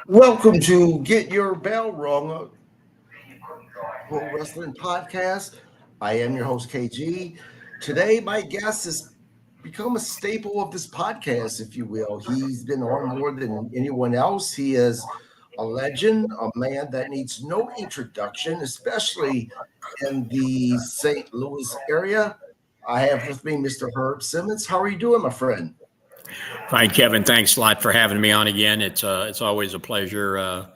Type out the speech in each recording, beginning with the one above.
Welcome to Get Your Bell Rung, Pro Wrestling Podcast. I am your host, KG. Today, my guest has become a staple of this podcast, if you will. He's been on more than anyone else. He is a legend, a man that needs no introduction, especially in the St. Louis area. I have with me Mr. Herb Simmons. How are you doing, my friend? Fine, Kevin. Thanks a lot for having me on again. It's always a pleasure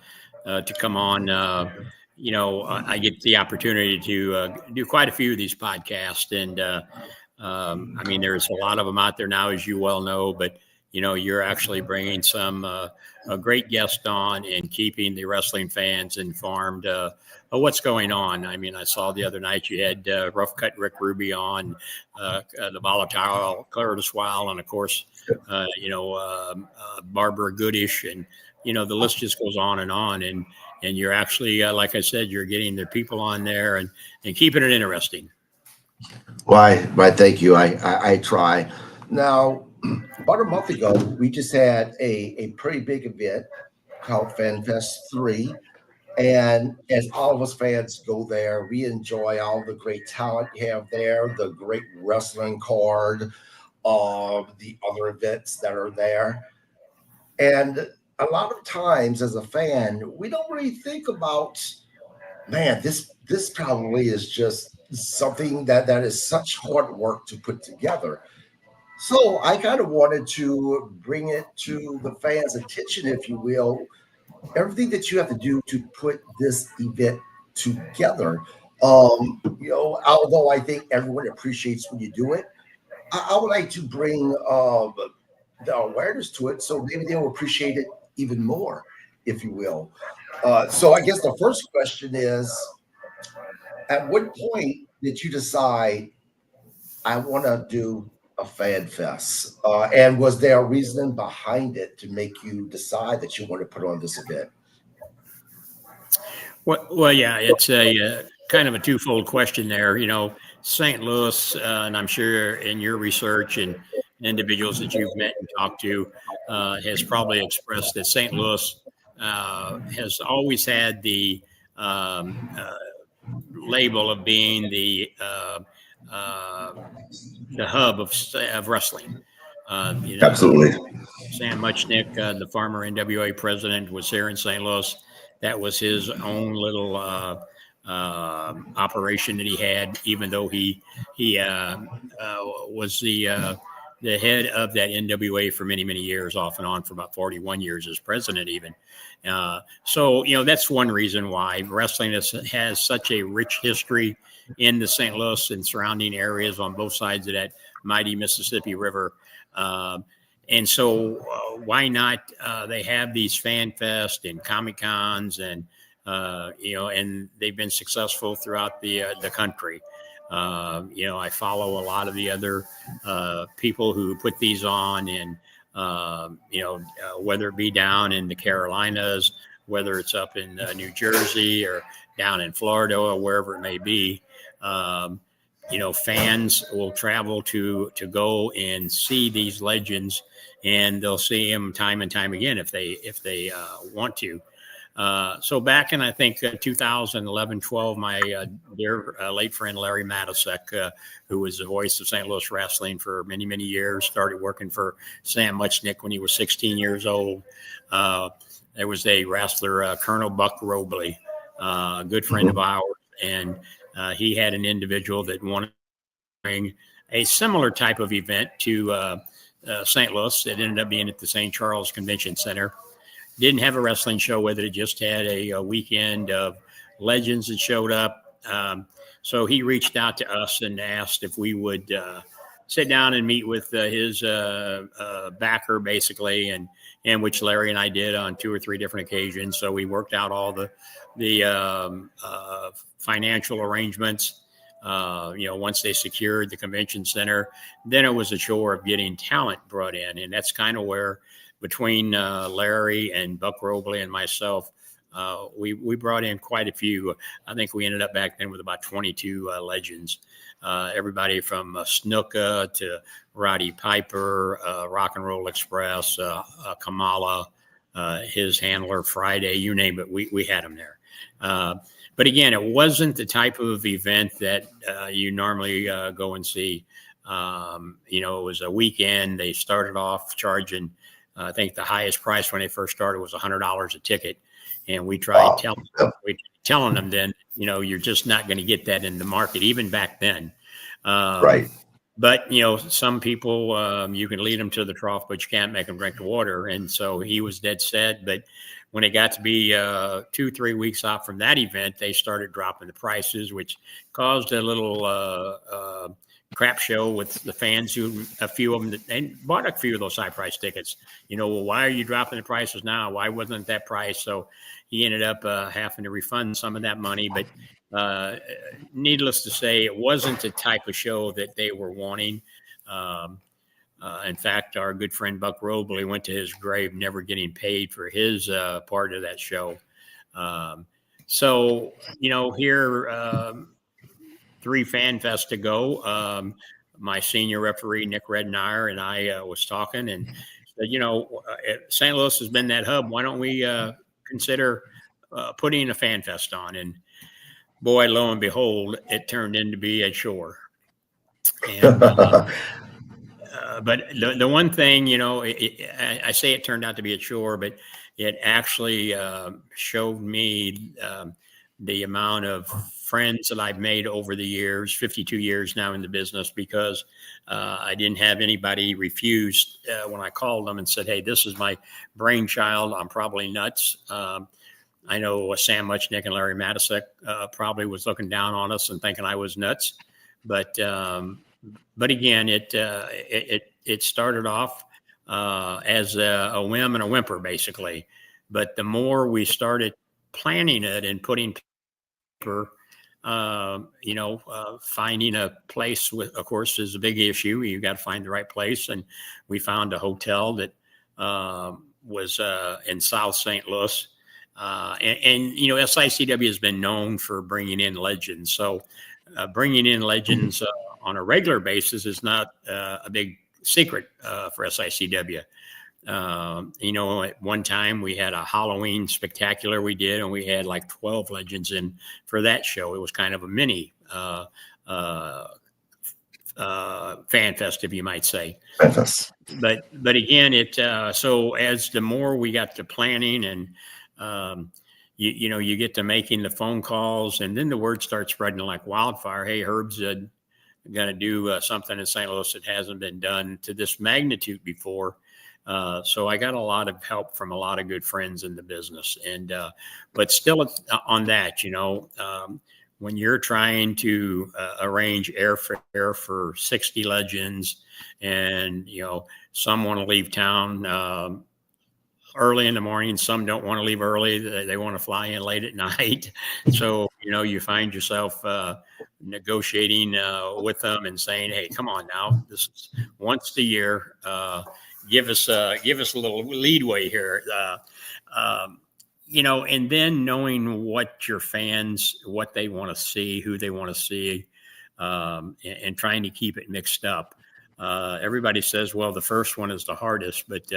to come on. I get the opportunity to do quite a few of these podcasts, and there's a lot of them out there now, as you well know. But you're actually bringing some a great guest on and keeping the wrestling fans informed of what's going on. I mean, I saw the other night you had Rough Cut Rick Ruby on, the volatile Curtis Weil, and of course, Barbara Goodish, and the list just goes on, and you're actually, like I said, you're getting the people on there and keeping it interesting. Why, thank you. I try. Now, about a month ago, we just had a pretty big event called FanFest 3. And as all of us fans go there, we enjoy all the great talent you have there, the great wrestling card, the other events that are there. And a lot of times as a fan, we don't really think about, man, this probably is just something that is such hard work to put together. So I kind of wanted to bring it to the fans' attention, if you will, everything that you have to do to put this event together. Although I think everyone appreciates when you do it, I would like to bring the awareness to it, so maybe they'll appreciate it even more, if you will. So I guess the first question is, at what point did you decide I want to do a fan fest? And was there a reason behind it to make you decide that you want to put on this event? Well, yeah, it's a kind of a twofold question there. St. Louis, and I'm sure in your research and individuals that you've met and talked to, has probably expressed that St. Louis has always had the label of being the hub of wrestling. Absolutely. Sam Muchnick, the former NWA president, was here in St. Louis. That was his own little operation that he had, even though he was the head of that NWA for many, many years, off and on for about 41 years as president even. So that's one reason why wrestling has such a rich history in the St. Louis and surrounding areas on both sides of that mighty Mississippi River. And so why not? They have these fan fest and Comic Cons, and and they've been successful throughout the country. I follow a lot of the other people who put these on, and whether it be down in the Carolinas, whether it's up in New Jersey or down in Florida or wherever it may be. Fans will travel to go and see these legends, and they'll see them time and time again if they want to. So back in, I think, 2011-12, my dear late friend Larry Matusek, who was the voice of St. Louis wrestling for many, many years, started working for Sam Muchnick when he was 16 years old. There was a wrestler, Colonel Buck Robley, a good friend of ours, and he had an individual that wanted to bring a similar type of event to St. Louis. It ended up being at the St. Charles Convention Center. Didn't have a wrestling show with it. It just had a weekend of legends that showed up. So he reached out to us and asked if we would sit down and meet with his backer, basically, and which Larry and I did on 2 or 3 different occasions. So we worked out all the financial arrangements. Once they secured the convention center, then it was a chore of getting talent brought in. And that's kind of where, between Larry and Buck Robley and myself, we brought in quite a few. I think we ended up back then with about 22 legends. Everybody from Snuka to Roddy Piper, Rock and Roll Express, Kamala, his handler Friday, you name it, we had him there. But again, it wasn't the type of event that you normally go and see. It was a weekend. They started off charging, I think the highest price when they first started was $100 a ticket. And we tried telling them then, you're just not going to get that in the market, even back then. Right. But, some people, you can lead them to the trough, but you can't make them drink the water. And so he was dead set. But when it got to be 2-3 weeks out from that event, they started dropping the prices, which caused a little crap show with the fans, who a few of them and bought a few of those high price tickets. Well, why are you dropping the prices now? Why wasn't that price? So he ended up having to refund some of that money. But needless to say, it wasn't the type of show that they were wanting. In fact, our good friend Buck Robley went to his grave never getting paid for his part of that show. So here, 3 fan fests to go. My senior referee, Nick Redmeyer, and I was talking and said, St. Louis has been that hub. Why don't we consider putting a fan fest on? And boy, lo and behold, it turned into be a chore. And, but the one thing, I say it turned out to be a chore, but it actually showed me the amount of friends that I've made over the years, 52 years now in the business, because I didn't have anybody refuse when I called them and said, hey, this is my brainchild. I'm probably nuts. I know Sam Muchnick and Larry Matisek probably was looking down on us and thinking I was nuts. But again, it started off as a whim and a whimper, basically. But the more we started planning it and putting paper, finding a place, of course, is a big issue. You got to find the right place. And we found a hotel that was in South St. Louis. And SICW has been known for bringing in legends. So bringing in legends on a regular basis is not a big secret for SICW. At one time we had a Halloween spectacular we did, and we had like 12 legends in for that show. It was kind of a mini fan fest, if you might say. But again, so as the more we got to planning and you get to making the phone calls, and then the word starts spreading like wildfire. Hey, Herb's going to do something in St. Louis that hasn't been done to this magnitude before. So I got a lot of help from a lot of good friends in the business. And but still on that, when you're trying to arrange airfare for 60 legends, and some want to leave town early in the morning, some don't want to leave early, they want to fly in late at night. So you find yourself negotiating with them and saying, hey, come on now, this is once a year. Give us a little leadway here, and then knowing what your fans, what they want to see, who they want to see, and trying to keep it mixed up. Everybody says, well, the first one is the hardest, but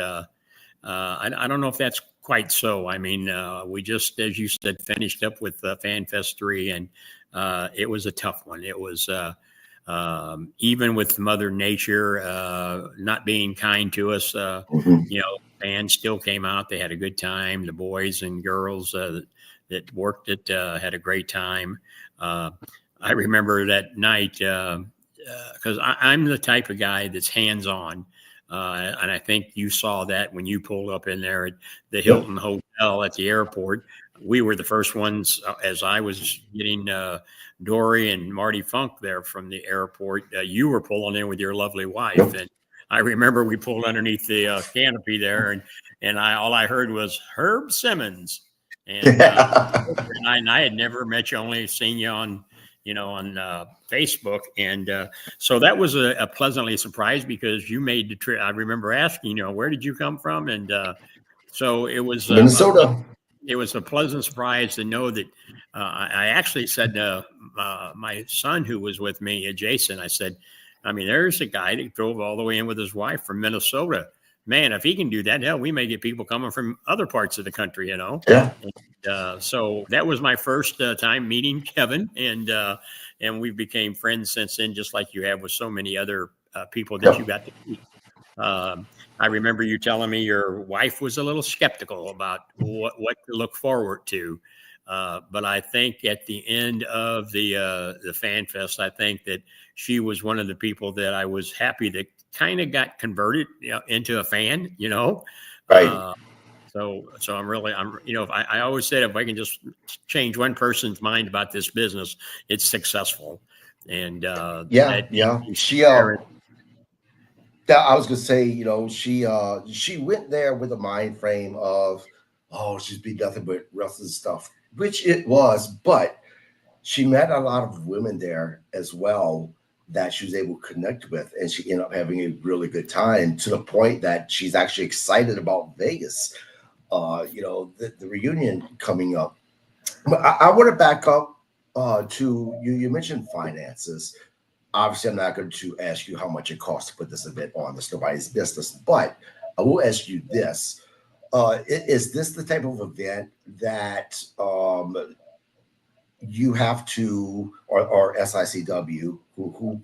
I don't know if that's quite so. I mean, we just, as you said, finished up with Fan Fest 3, and it was a tough one. It was even with Mother Nature not being kind to us, fans still came out. They had a good time. The boys and girls that worked it had a great time. I remember that night because I'm the type of guy that's hands-on. And I think you saw that when you pulled up in there at the Hilton Hotel at the airport. we were the first ones, as I was getting Dory and Marty Funk there from the airport. You were pulling in with your lovely wife, and I remember we pulled underneath the canopy there, and all I heard was Herb Simmons, and I had never met you, only seen you on Facebook, and so that was a pleasantly surprised because you made the trip. I remember asking, where did you come from, and so it was Minnesota. It was a pleasant surprise to know that I actually said to my son who was with me, Jason, I said, I mean, there's a guy that drove all the way in with his wife from Minnesota. Man, if he can do that, hell, we may get people coming from other parts of the country, Yeah. And, so that was my first time meeting Kevin, and we became friends since then, just like you have with so many other people that you got to meet. I remember you telling me your wife was a little skeptical about what to look forward to. But I think at the end of the Fan Fest, I think that she was one of the people that I was happy that kind of got converted into a fan, Right. So I always said if I can just change one person's mind about this business, it's successful. And Yeah. I was gonna say, she went there with a mind frame of, oh, she's be nothing but wrestling stuff, which it was, but she met a lot of women there as well that she was able to connect with, and she ended up having a really good time to the point that she's actually excited about Vegas. The reunion coming up. But I want to back up to you. You mentioned finances. Obviously, I'm not going to ask you how much it costs to put this event on. That's nobody's business. But I will ask you this: is this the type of event that you have to, or SICW,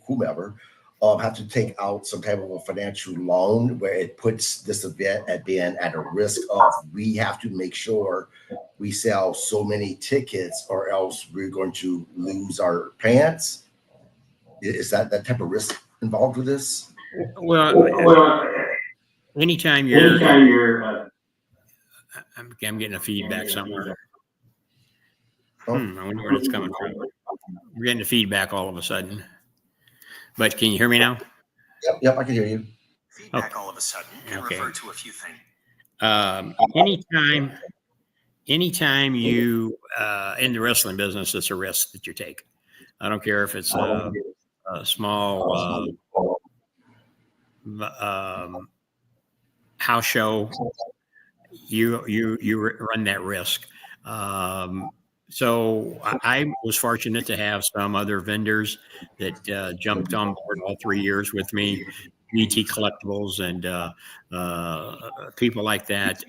whomever, have to take out some type of a financial loan where it puts this event at being at a risk of we have to make sure we sell so many tickets or else we're going to lose our pants? Is that type of risk involved with this? Well, anytime I'm getting a feedback somewhere. I wonder where it's coming from. We're getting the feedback all of a sudden. But can you hear me now? Yep, I can hear you. Feedback all of a sudden can refer to a few things. Anytime you in the wrestling business, it's a risk that you take. I don't care if it's a small house show. You run that risk. So I was fortunate to have some other vendors that jumped on board all 3 years with me, BT Collectibles and people like that,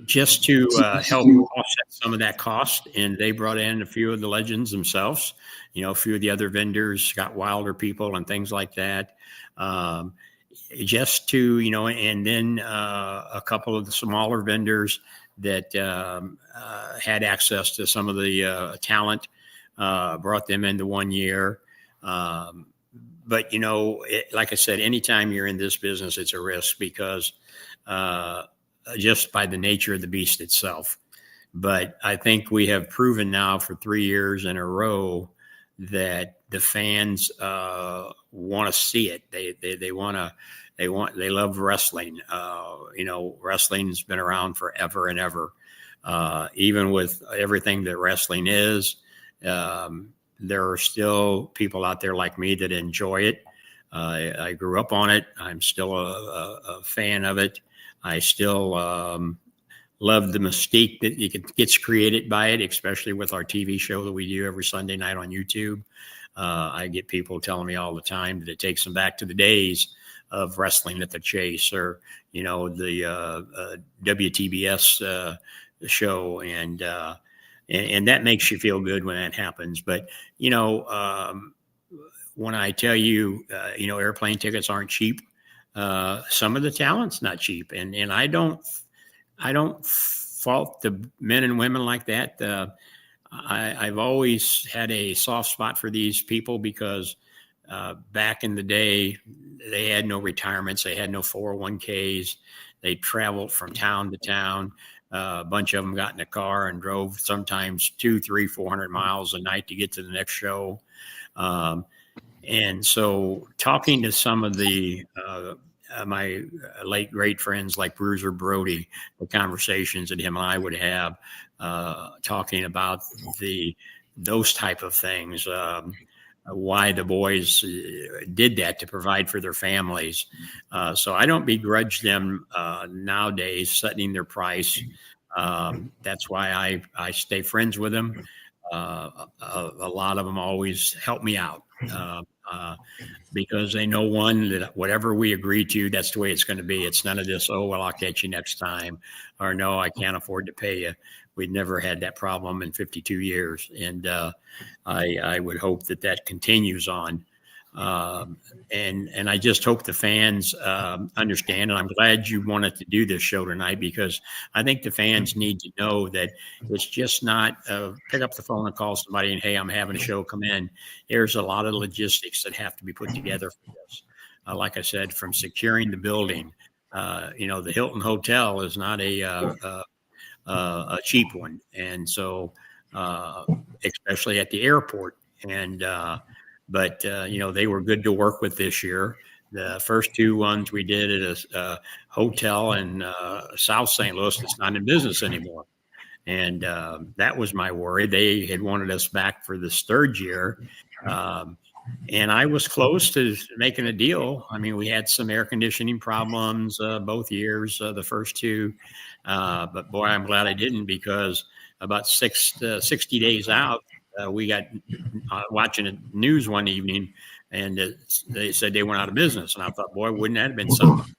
just to help offset some of that cost. And they brought in a few of the legends themselves, a few of the other vendors, Scott Wilder people and things like that. Just to, and then a couple of the smaller vendors that had access to some of the talent, brought them into 1 year. But, like I said, anytime you're in this business, it's a risk because just by the nature of the beast itself. But I think we have proven now for 3 years in a row that the fans want to see it. They love wrestling. Wrestling's been around forever and ever. Even with everything that wrestling is, there are still people out there like me that enjoy it. I grew up on it. I'm still a fan of it. I still love the mystique that gets created by it, especially with our TV show that we do every Sunday night on YouTube. I get people telling me all the time that it takes them back to the days of wrestling at the Chase or, the WTBS show. And that makes you feel good when that happens. But, when I tell you, airplane tickets aren't cheap, some of the talent's not cheap. And I don't fault the men and women like that. I've always had a soft spot for these people because back in the day, they had no retirements. They had no 401ks. They traveled from town to town. A bunch of them got in a car and drove sometimes 200, 300, 400 miles a night to get to the next show. And so talking to some of my late great friends like Bruiser Brody, the conversations that him and I would have, talking about those type of things, why the boys did that to provide for their families. So I don't begrudge them nowadays setting their price. That's why I stay friends with them. A lot of them always help me out. Because they know, one, that whatever we agree to, that's the way it's going to be. It's none of this, oh, well, I'll catch you next time, or no, I can't afford to pay you. We've never had that problem in 52 years. And I would hope that continues on. And I just hope the fans understand. And I'm glad you wanted to do this show tonight, because I think the fans need to know that it's just not pick up the phone and call somebody and, hey, I'm having a show, come in. There's a lot of logistics that have to be put together for this. Like I said, from securing the building, the Hilton Hotel is not a cheap one. And so, especially at the airport. And, but they were good to work with this year. The first two ones we did at a hotel in South St. Louis that's not in business anymore. And that was my worry. They had wanted us back for this third year. And I was close to making a deal. I mean, we had some air conditioning problems both years, the first two. But boy, I'm glad I didn't, because about 60 days out, we got watching the news one evening, and they said they went out of business. And I thought, boy, wouldn't that have been something?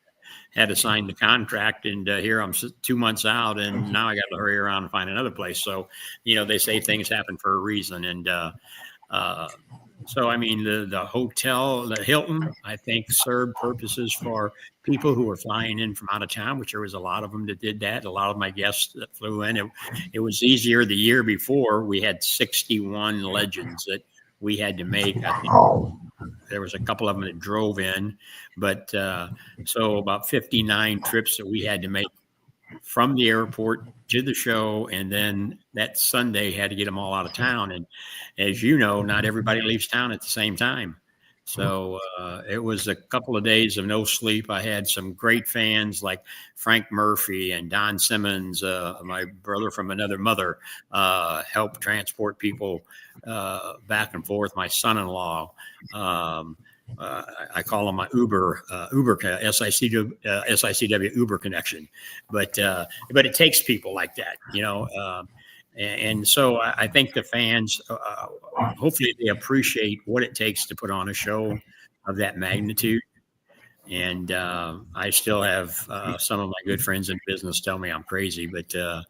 Had to sign the contract, and here I'm 2 months out, and now I got to hurry around and find another place. So, they say things happen for a reason. And so, I mean, the hotel, the Hilton, I think served purposes for people who were flying in from out of town, which there was a lot of them that did that. A lot of my guests that flew in. It was easier the year before. We had 61 legends that we had to make. I think there was a couple of them that drove in, but so about 59 trips that we had to make from the airport to the show, and then that Sunday had to get them all out of town. And as you know, not everybody leaves town at the same time. So it was a couple of days of no sleep. I had some great fans like Frank Murphy and Don Simmons, my brother from another mother, help transport people back and forth. My son-in-law, I call him my Uber SICW Uber connection, but it takes people like that, and so I think the fans, hopefully they appreciate what it takes to put on a show of that magnitude. And I still have some of my good friends in business tell me I'm crazy, but so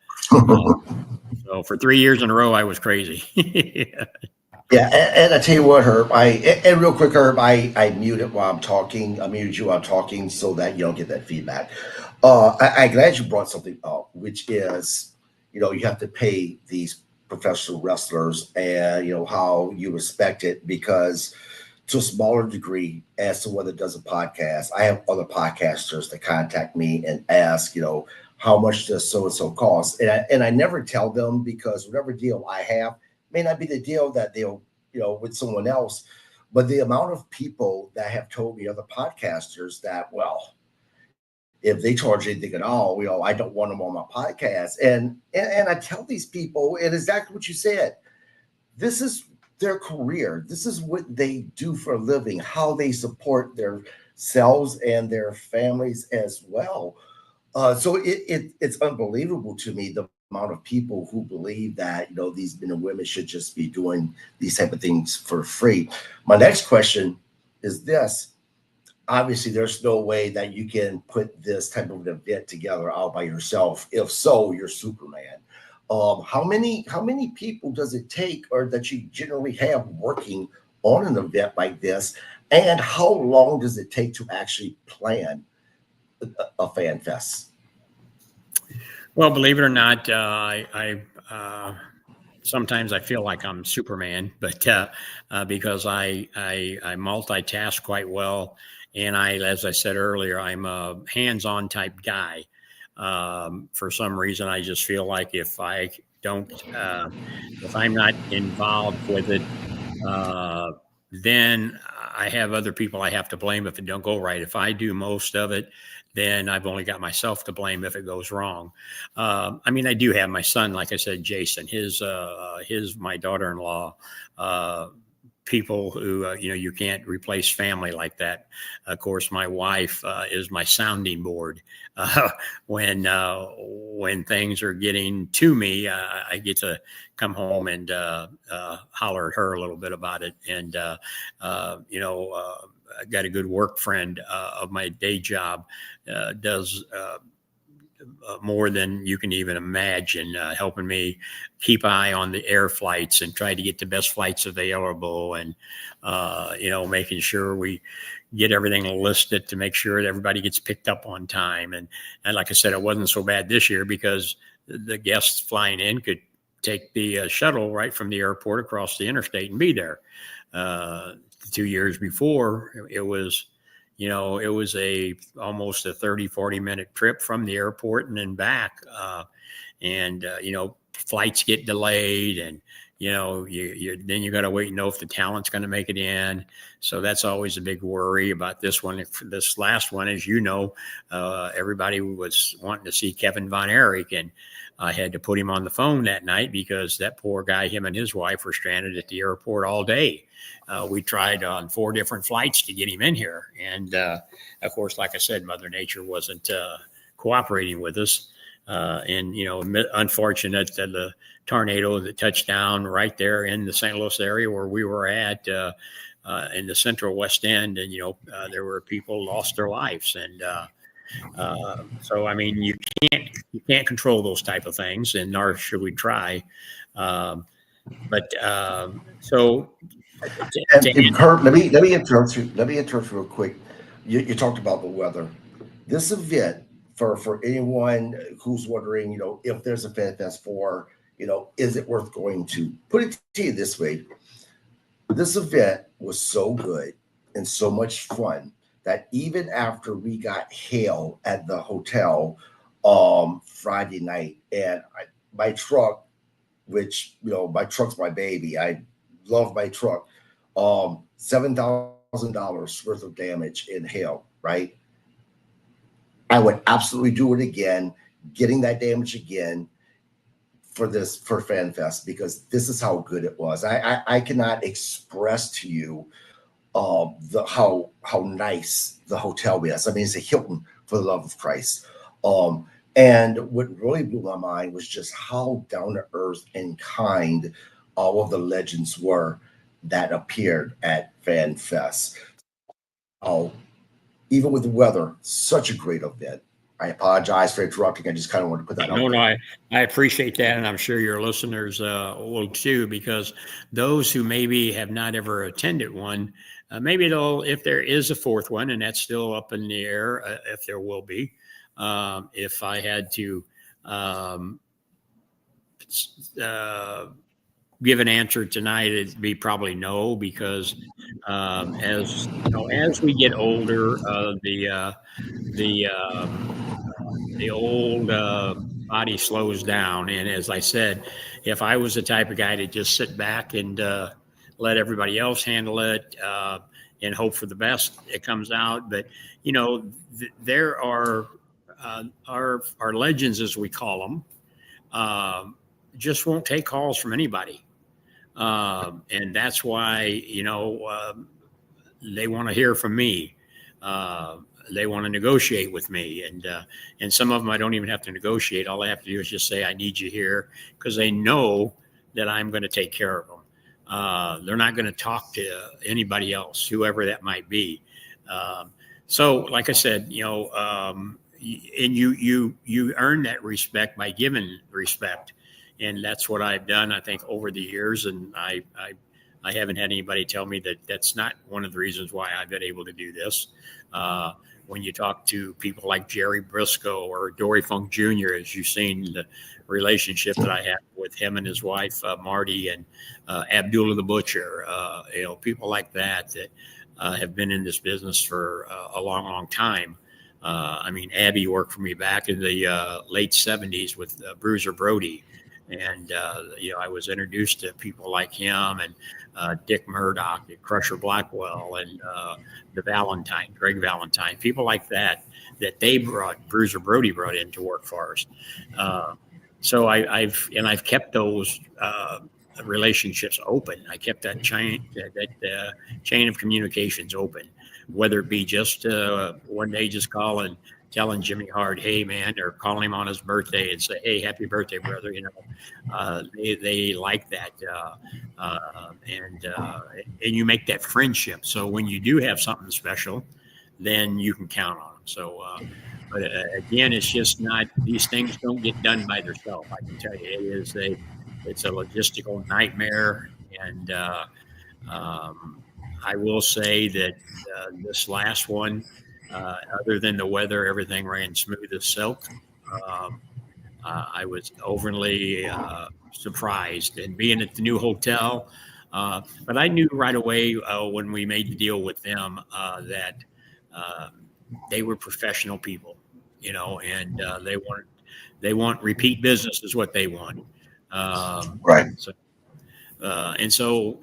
for 3 years in a row, I was crazy. Yeah, and I tell you what, Herb, and real quick, Herb, I muted while I'm talking. I muted you while I'm talking so that you don't get that feedback. I'm glad you brought something up, which is, you have to pay these professional wrestlers, and how you respect it, because to a smaller degree, as to whether it does a podcast, I have other podcasters that contact me and ask, how much does so and so cost, and I never tell them, because whatever deal I have may not be the deal that they'll, with someone else. But the amount of people that have told me, other podcasters, that, well, if they charge anything at all, I don't want them on my podcast. And I tell these people, and exactly what you said, this is their career. This is what they do for a living, how they support themselves and their families as well. So it's unbelievable to me, the amount of people who believe that these men and women should just be doing these type of things for free. My next question is this: obviously, there's no way that you can put this type of an event together all by yourself. If so, you're Superman. How many people does it take, or that you generally have working on an event like this, and how long does it take to actually plan a fan fest? Well, believe it or not, I sometimes I feel like I'm Superman, but because I multitask quite well, and as I said earlier, I'm a hands-on type guy. For some reason, I just feel like if I don't, if I'm not involved with it, then I have other people I have to blame if it don't go right. If I do most of it, then I've only got myself to blame if it goes wrong. I mean, I do have my son, like I said, Jason, my daughter-in-law, people who, you can't replace family like that. Of course, my wife is my sounding board. When things are getting to me, I get to come home and holler at her a little bit about it. And, I got a good work friend of my day job, does more than you can even imagine, helping me keep an eye on the air flights and try to get the best flights available, and making sure we get everything listed to make sure that everybody gets picked up on time. And like I said, it wasn't so bad this year because the guests flying in could take the shuttle right from the airport across the interstate and be there. 2 years before, it was almost a 30-40 minute trip from the airport and then back. Flights get delayed, and, then you got to wait and know if the talent's going to make it in. So that's always a big worry about this one. This last one, as everybody was wanting to see Kevin Von Erich, and I had to put him on the phone that night because that poor guy, him and his wife, were stranded at the airport all day. We tried on 4 different flights to get him in here. And of course, like I said, Mother Nature wasn't cooperating with us. Unfortunate that the tornado that touched down right there in the St. Louis area where we were at, in the central West End. And, there were people lost their lives. And so, I mean, you can't control those type of things, and nor should we try. And Kurt, let me interrupt you. Let me interrupt you real quick. You talked about the weather. This event, for anyone who's wondering, if there's a Fan Fest 4, is it worth going to? Put it to you this way: this event was so good and so much fun that even after we got hail at the hotel Friday night, and my truck, which my truck's my baby, I love my truck. $7,000 worth of damage in hail, right? I would absolutely do it again, getting that damage again for Fan Fest, because this is how good it was. I cannot express to you how nice the hotel was. I mean, it's a Hilton, for the love of Christ. And what really blew my mind was just how down to earth and kind all of the legends were that appeared at Fan Fest. Even with the weather, such a great event. I apologize for interrupting. I just kind of wanted to put that out. No, I appreciate that, and I'm sure your listeners will too, because those who maybe have not ever attended one, maybe if there is a 4th one, and that's still up in the air, if there will be. If I had to give an answer tonight, it'd be probably no, because as we get older, the old body slows down. And as I said, if I was the type of guy to just sit back and let everybody else handle it and hope for the best, it comes out. But there are our legends, as we call them, just won't take calls from anybody. And that's why, they want to hear from me. They want to negotiate with me. And some of them I don't even have to negotiate. All I have to do is just say, I need you here, because they know that I'm going to take care of them. They're not going to talk to anybody else, whoever that might be. So like I said, and you earn that respect by giving respect. And that's what I've done, I think, over the years. And I haven't had anybody tell me that that's not one of the reasons why I've been able to do this. When you talk to people like Jerry Briscoe or Dory Funk Jr., as you've seen the relationship that I have with him and his wife, Marty, and Abdullah the Butcher, people like that have been in this business for a long, long time. I mean, Abby worked for me back in the late 70s with Bruiser Brody. And, I was introduced to people like him and Dick Murdoch and Crusher Blackwell and Greg Valentine, people like that Bruiser Brody brought in to work for us. So I've kept those relationships open. I kept that chain of communications open, whether it be just one day just telling Jimmy Hart, hey man, or calling him on his birthday and say, hey, happy birthday, brother. They like that, and you make that friendship. So when you do have something special, then you can count on them. So, but again, it's just not, these things don't get done by themselves. I can tell you, it's a logistical nightmare, and I will say that this last one, other than the weather, everything ran smooth as silk. I was overly surprised, and being at the new hotel, but I knew right away when we made the deal with them that they were professional people, and they want repeat business is what they want. Right. So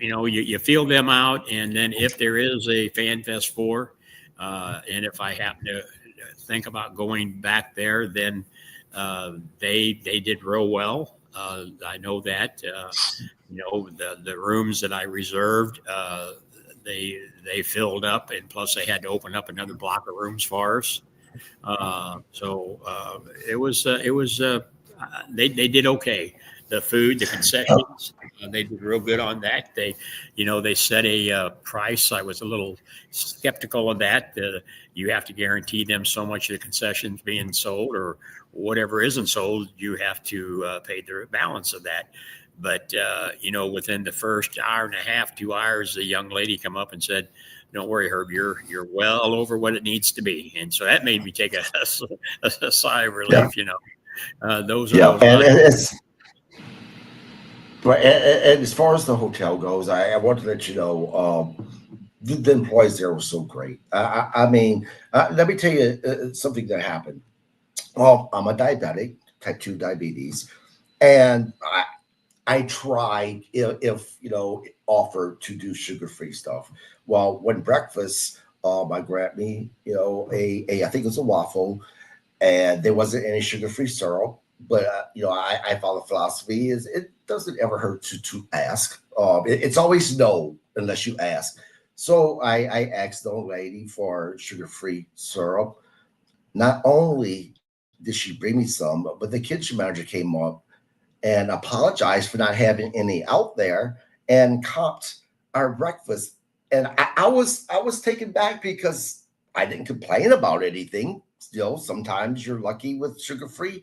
you feel them out, and then if there is a Fan Fest 4, and if I happen to think about going back there, then they did real well. I know that. The rooms that I reserved, they filled up, and plus they had to open up another block of rooms for us. They did okay. The food, the concessions, they did real good on that. They set a price. I was a little skeptical of that. You have to guarantee them so much of the concessions being sold, or whatever isn't sold, you have to pay the balance of that. But, within the first hour and a half, 2 hours, the young lady come up and said, don't worry, Herb, you're well over what it needs to be. And so that made me take a sigh of relief, those are those and and as far as the hotel goes, I want to let you know, the employees there were so great. I mean, let me tell you something that happened. Well, I'm a diabetic, type 2 diabetes, and I tried if offered to do sugar-free stuff. Well, when breakfast, I grabbed me, I think it was a waffle, and there wasn't any sugar-free syrup. But I follow philosophy is it doesn't ever hurt to ask. It's always no unless you ask. So I asked the old lady for sugar-free syrup. Not only did she bring me some, but the kitchen manager came up and apologized for not having any out there and comped our breakfast. And I was taken back because I didn't complain about anything. Sometimes you're lucky with sugar-free.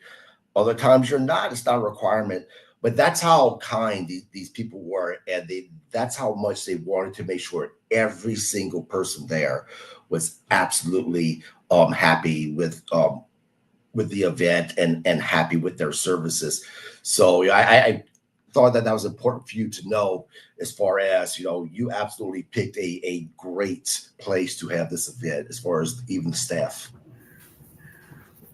Other times you're not. It's not a requirement. But that's how kind these people were. And that's how much they wanted to make sure every single person there was absolutely happy with the event and happy with their services. So I thought that was important for you to know, as far as, you absolutely picked a great place to have this event, as far as even the staff.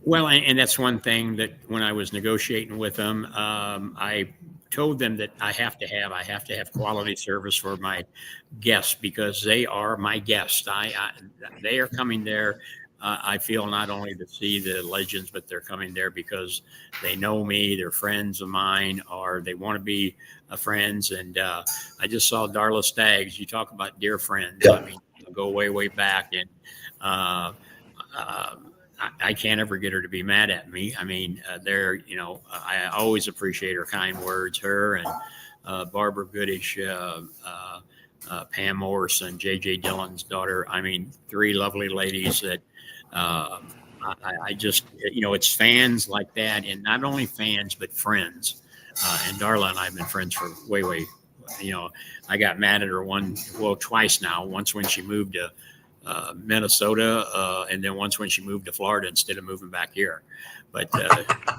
Well, and that's one thing that when I was negotiating with them, I told them that I have to have quality service for my guests, because they are my guests. They are coming there. I feel not only to see the legends, but they're coming there because they know me, they're friends of mine, or they want to be friends. And I just saw Darla Staggs. You talk about dear friends. Yeah. I mean, go way back, and I can't ever get her to be mad at me. I mean, I always appreciate her kind words. Her and Barbara Goodish, Pam Morrison, J.J. Dillon's daughter. I mean, 3 lovely ladies that I just, it's fans like that. And not only fans, but friends. And Darla and I have been friends for way, I got mad at her twice now. Once when she moved to Minnesota, and then once when she moved to Florida instead of moving back here. But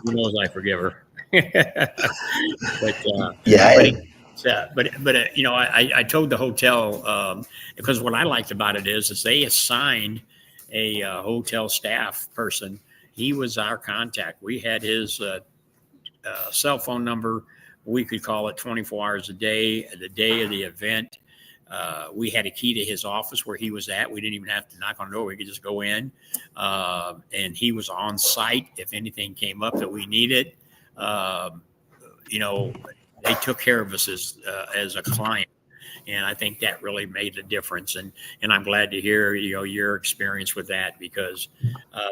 who knows? I forgive her. I told the hotel, because what I liked about it is they assigned a hotel staff person. He was our contact. We had his cell phone number. We could call it 24 hours a day. The day of the event, we had a key to his office where he was at. We didn't even have to knock on the door. We could just go in, and he was on site if anything came up that we needed. They took care of us as a client. And I think that really made a difference. And I'm glad to hear, your experience with that, because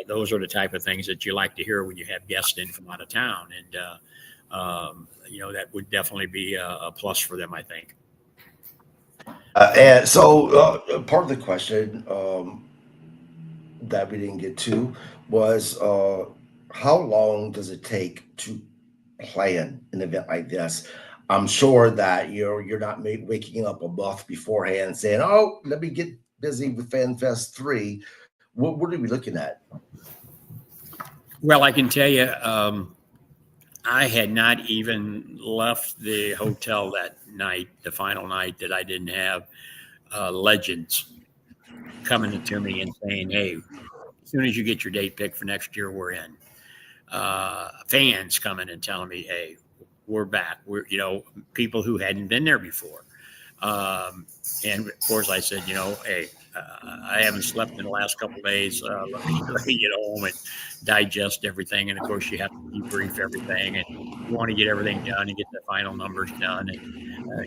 those are the type of things that you like to hear when you have guests in from out of town. And, that would definitely be a plus for them, I think. And so part of the question that we didn't get to was how long does it take to plan an event like this? I'm sure that you're not waking up a month beforehand saying, "Oh, let me get busy with FanFest 3." What are we looking at? Well, I can tell you, I had not even left the hotel that night, the final night, that I didn't have legends coming to me and saying, "Hey, as soon as you get your date picked for next year, we're in." Fans coming and telling me, "Hey, we're back." We're, people who hadn't been there before. And of course I said, "Hey, I haven't slept in the last couple of days. Let me get home and digest everything." And of course you have to debrief everything, and you want to get everything done and get the final numbers done.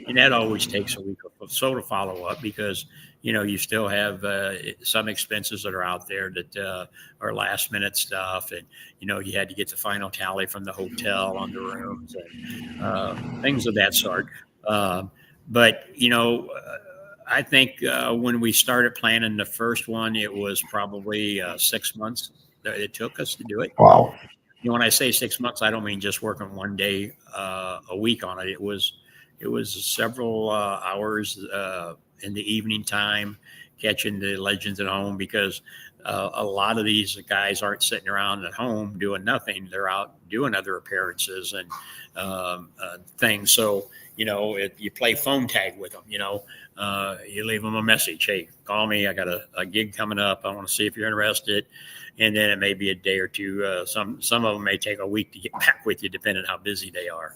And that always takes a week or so to follow up, because, you still have some expenses that are out there that are last minute stuff. And, you had to get the final tally from the hotel on the rooms and things of that sort. But, I think when we started planning the first one, it was probably 6 months that it took us to do it. Wow. When I say 6 months, I don't mean just working one day a week on it. It was several hours in the evening time, catching the legends at home, because a lot of these guys aren't sitting around at home doing nothing. They're out doing other appearances and things. So, you play phone tag with them, you leave them a message. "Hey, call me. I got a gig coming up. I want to see if you're interested." And then it may be a day or two. Some of them may take a week to get back with you, depending on how busy they are.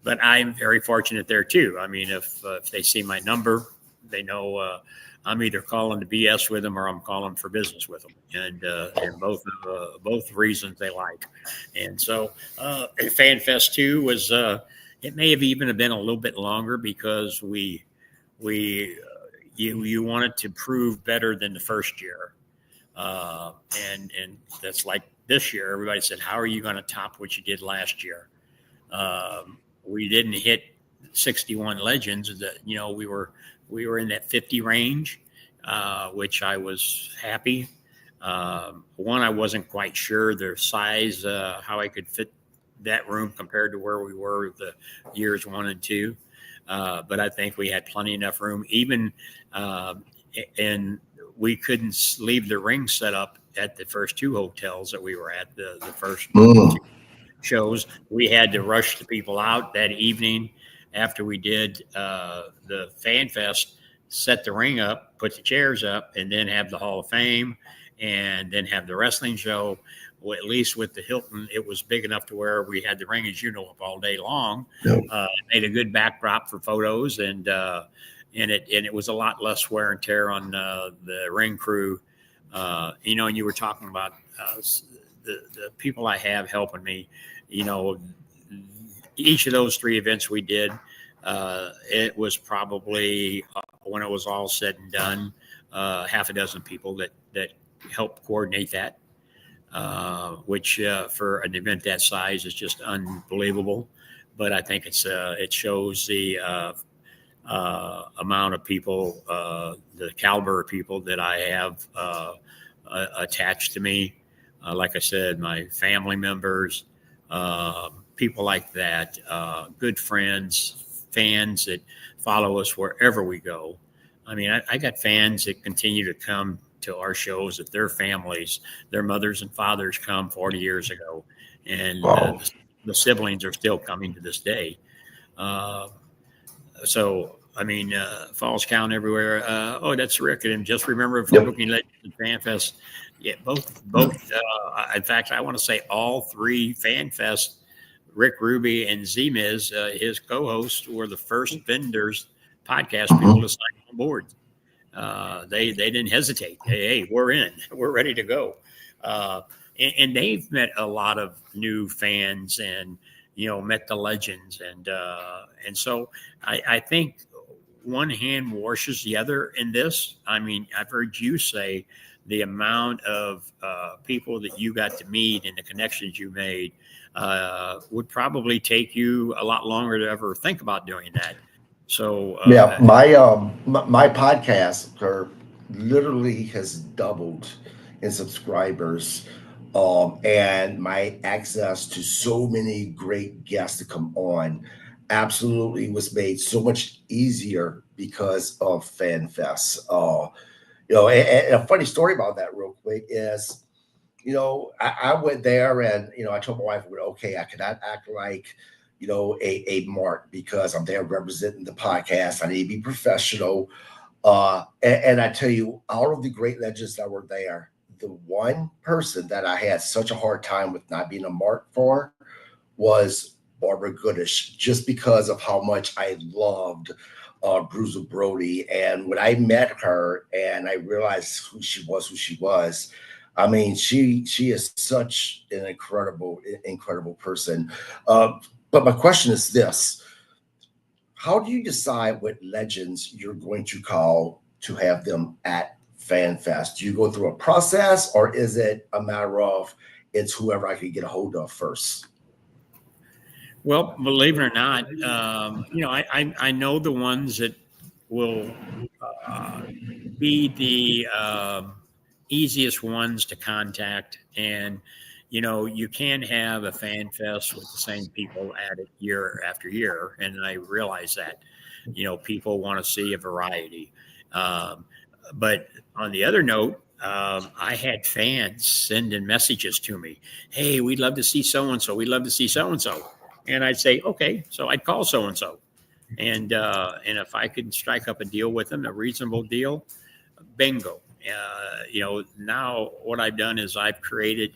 But I'm very fortunate there too. I mean, if they see my number, they know I'm either calling to BS with them or I'm calling for business with them, and both reasons they like. And so FanFest 2 was it may have even been a little bit longer, because you wanted to prove better than the first year, and that's like this year. Everybody said, "How are you going to top what you did last year?" We didn't hit 61 legends. That we were in that 50 range, which I was happy. One, I wasn't quite sure their size, how I could fit that room compared to where we were the years 1 and 2. But I think we had plenty enough room, even, and we couldn't leave the ring set up at the first 2 hotels that we were at, the first 2 shows. We had to rush the people out that evening after we did the FanFest, set the ring up, put the chairs up, and then have the Hall of Fame, and then have the wrestling show. Well, at least with the Hilton, it was big enough to where we had the ring, as up all day long. Yep. Made a good backdrop for photos, and it was a lot less wear and tear on the ring crew. And you were talking about the people I have helping me. Each of those 3 events we did, it was probably, when it was all said and done, half a dozen people that helped coordinate that. Which for an event that size is just unbelievable. But I think it shows the amount of people, the caliber of people that I have attached to me. Like I said, my family members, people like that, good friends, fans that follow us wherever we go. I mean, I got fans that continue to come to our shows, that their families, their mothers and fathers come 40 years ago, and the siblings are still coming to this day. So Falls Count everywhere. That's Rick. And just remember from Yep. Booking Legends and FanFest. Yeah, both. In fact, I want to say all three FanFest, Rick Ruby and Z-Miz, his co-hosts, were the first vendors, podcast people to sign on board. They didn't hesitate. Hey, we're in. We're ready to go. And they've met a lot of new fans and met the legends, and so I think one hand washes the other in this. I've heard you say the amount of people that you got to meet and the connections you made would probably take you a lot longer to ever think about doing that. So my podcast literally has doubled in subscribers, and my access to so many great guests to come on absolutely was made so much easier because of FanFest. And a funny story about that real quick is, I went there and, I told my wife, okay, I cannot act like, a mark because I'm there representing the podcast. I need to be professional. And I tell you, all of the great legends that were there, the one person that I had such a hard time with not being a mark for was Barbara Goodish, just because of how much I loved Bruiser Brody. And when I met her and I realized who she was, she is such an incredible person. But my question is this: how do you decide what legends you're going to call to have them at FanFest? Do you go through a process, or is it a matter of it's whoever I can get a hold of first? Well, believe it or not, I know the ones that will be the easiest ones to contact, and you can have a fan fest with the same people at it year after year, and I realize that people want to see a variety. But on the other note, I had fans sending messages to me. Hey, we'd love to see so and so. We'd love to see so and so. And I'd say, okay, so I'd call so and so, and if I could strike up a deal with them, a reasonable deal, bingo. Now what I've done is I've created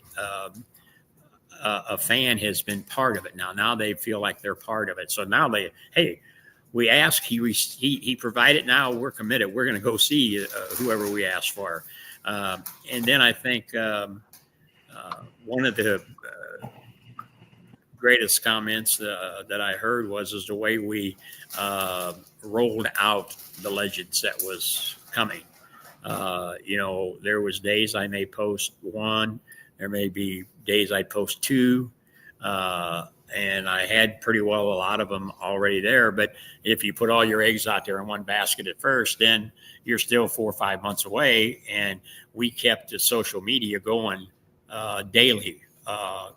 a fan has been part of it. Now they feel like they're part of it. So now we ask, he provided. Now we're committed. We're going to go see whoever we ask for. And then I think one of the greatest comments that I heard was the way we rolled out the legends that was coming. There was days I may post one, there may be days I'd post two, and I had pretty well a lot of them already there. But if you put all your eggs out there in one basket at first, then you're still 4 or 5 months away. And we kept the social media going daily,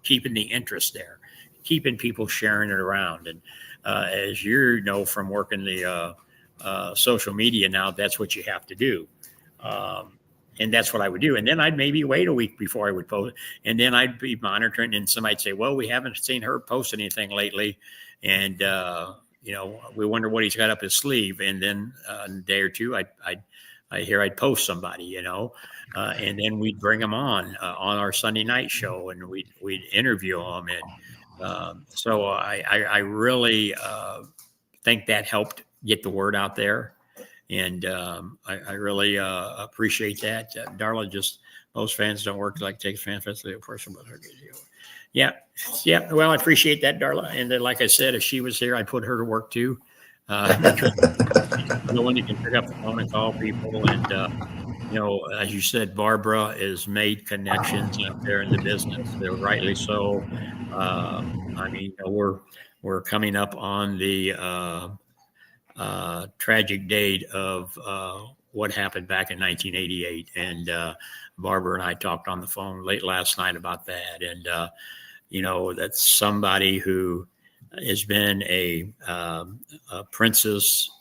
keeping the interest there, keeping people sharing it around. And as you know from working the social media now, that's what you have to do. And that's what I would do. And then I'd maybe wait a week before I would post. And then I'd be monitoring, and somebody'd say, well, we haven't seen her post anything lately. And, we wonder what he's got up his sleeve. And then a day or two, I'd post somebody, and then we'd bring them on our Sunday night show, and we'd interview them. And so I really think that helped get the word out there. And I really appreciate that. Darla, just most fans don't work like takes FanFest a person, but her deal. Yeah. Well, I appreciate that, Darla. And then, like I said, if she was here, I'd put her to work too. Because the one you can pick up the phone and call people. And, as you said, Barbara has made connections out there in the business. They're rightly so. We're coming up on the tragic date of what happened back in 1988. And Barbara and I talked on the phone late last night about that. And, that's somebody who has been a princess.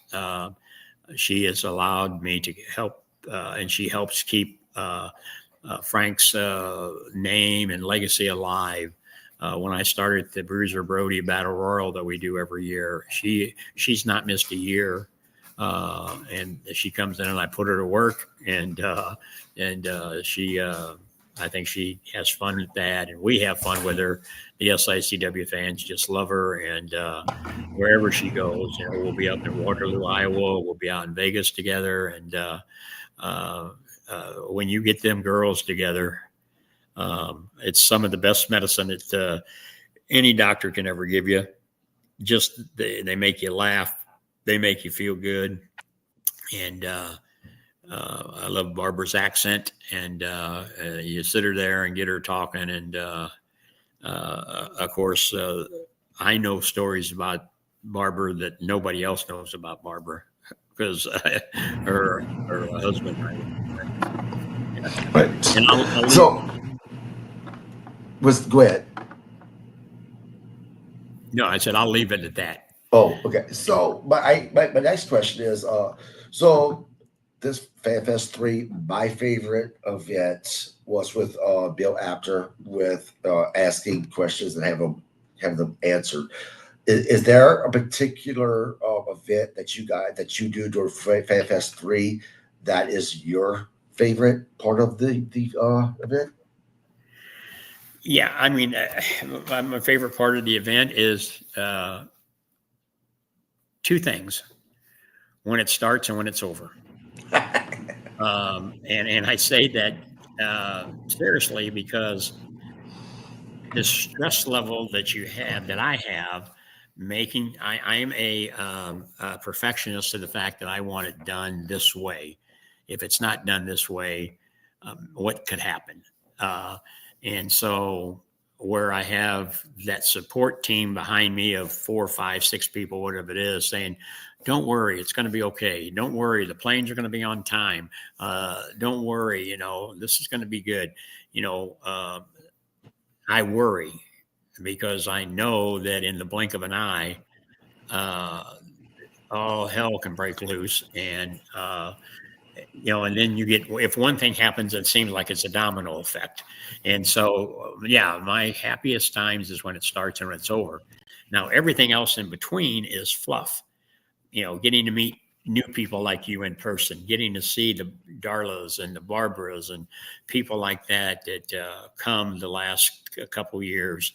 She has allowed me to help, and she helps keep Frank's name and legacy alive. When I started the Bruiser Brody Battle Royal that we do every year, she's not missed a year and she comes in and I put her to work, and she, I think she has fun with that, and we have fun with her. The SICW fans just love her, and wherever she goes, we'll be up in Waterloo, Iowa, we'll be out in Vegas together, and when you get them girls together, it's some of the best medicine that any doctor can ever give you. Just they make you laugh, they make you feel good, and I love Barbara's accent, and you sit her there and get her talking, and of course, I know stories about Barbara that nobody else knows about Barbara because her husband. Right. And I'll So, go ahead. No, I said I'll leave it at that. Oh, okay. So, my next question is, so this FanFest 3, my favorite event was with Bill Apter, with asking questions and have them answered. Is there a particular event that you do during FanFest 3 that is your favorite part of the event? Yeah, I mean, my favorite part of the event is two things: when it starts and when it's over. And I say that seriously, because the stress level that you have, that I have, I am a perfectionist to the fact that I want it done this way. If it's not done this way, what could happen? And so where I have that support team behind me of 4, 5, 6 people, whatever it is, saying, don't worry, it's going to be okay. Don't worry, the planes are going to be on time. Don't worry, this is going to be good. I worry because I know that in the blink of an eye, all hell can break loose. And, and then if one thing happens, it seems like it's a domino effect. And so, my happiest times is when it starts and when it's over. Now, everything else in between is fluff, getting to meet new people like you in person, getting to see the Darlas and the Barbaras and people like that come the last couple years.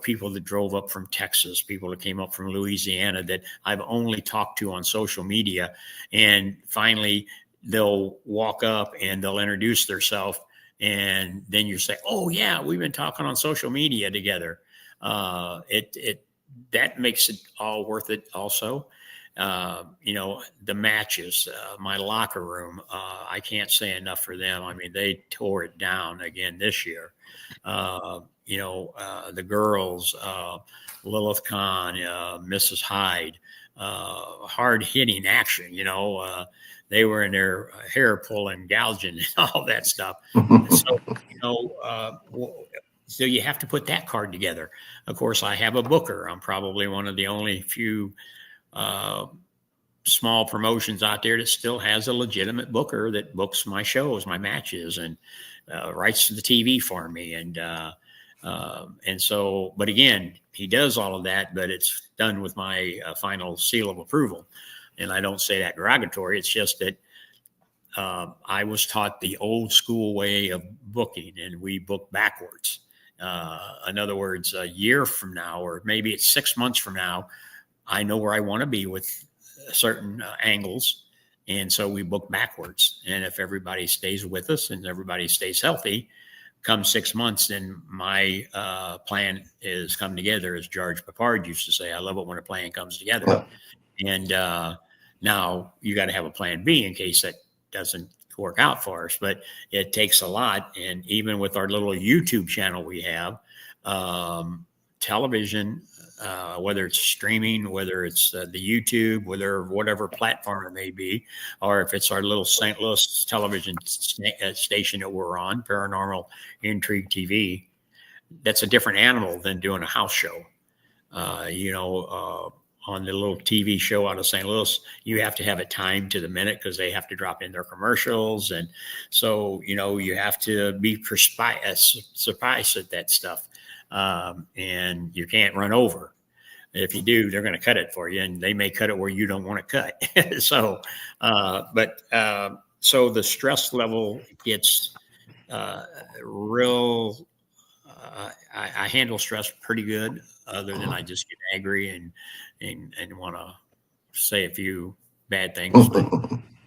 People that drove up from Texas, people that came up from Louisiana that I've only talked to on social media. And finally, they'll walk up and they'll introduce themselves. And then you say, oh, yeah, we've been talking on social media together. That makes it all worth it also. The matches, my locker room, I can't say enough for them. I mean, they tore it down again this year. The girls, Lilith Kahn, Mrs. Hyde, hard hitting action, they were in their hair pulling, gouging, and all that stuff. So you have to put that card together. Of course, I have a booker. I'm probably one of the only few small promotions out there that still has a legitimate booker that books my shows, my matches, and writes the TV for me. And so, but again, he does all of that, but it's done with my final seal of approval. And I don't say that derogatory. It's just that I was taught the old school way of booking, and we book backwards. In other words, a year from now, or maybe it's 6 months from now, I know where I want to be with certain angles. And so we book backwards. And if everybody stays with us and everybody stays healthy, come 6 months, then my plan is come together, as George Papard used to say. I love it when a plan comes together. Yeah. And now you got to have a plan B in case that doesn't work out for us. But it takes a lot. And even with our little YouTube channel we have, television, whether it's streaming, whether it's the YouTube, whatever platform it may be, or if it's our little St. Louis television station that we're on, Paranormal Intrigue TV, that's a different animal than doing a house show. On the little TV show out of St. Louis, you have to have it timed to the minute because they have to drop in their commercials. And so, you have to be precise at that stuff. And you can't run over. If you do, they're going to cut it for you, and they may cut it where you don't want to cut. So, so the stress level gets real. I handle stress pretty good, other than I just get angry and want to say a few bad things. But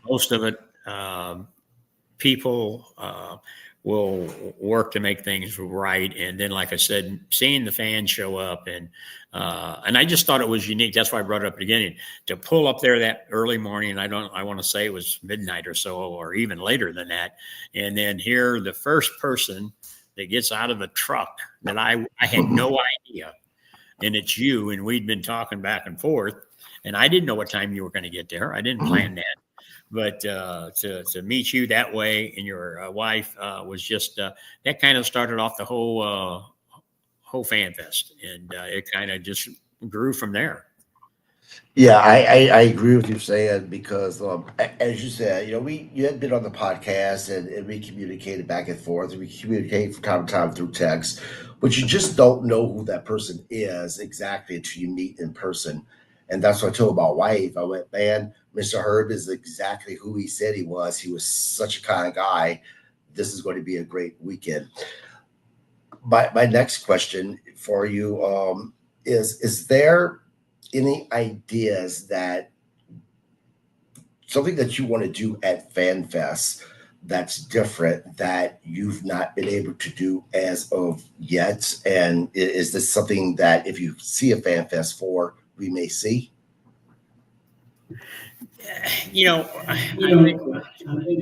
most of it, people will work to make things right. And then, like I said, seeing the fans show up and I just thought it was unique. That's why I brought it up at the beginning, to pull up there that early morning. I want to say it was midnight or so, or even later than that. And then hear the first person that gets out of the truck that I had no idea. And it's you. And we'd been talking back and forth, and I didn't know what time you were going to get there. I didn't plan that. But to meet you that way, and your wife was just that kind of started off the whole fan fest, and it kind of just grew from there. Yeah, I agree with you saying, because as you said, you had been on the podcast, and we communicated back and forth, and we communicate from time to time through text, but you just don't know who that person is exactly until you meet in person. And that's what I told my wife. I went, man, Mr. Herb is exactly who he said he was. He was such a kind guy. This is going to be a great weekend. My next question for you is there any ideas that something that you want to do at FanFest that's different that you've not been able to do as of yet? And is this something that if you see a FanFest for, we may see? I think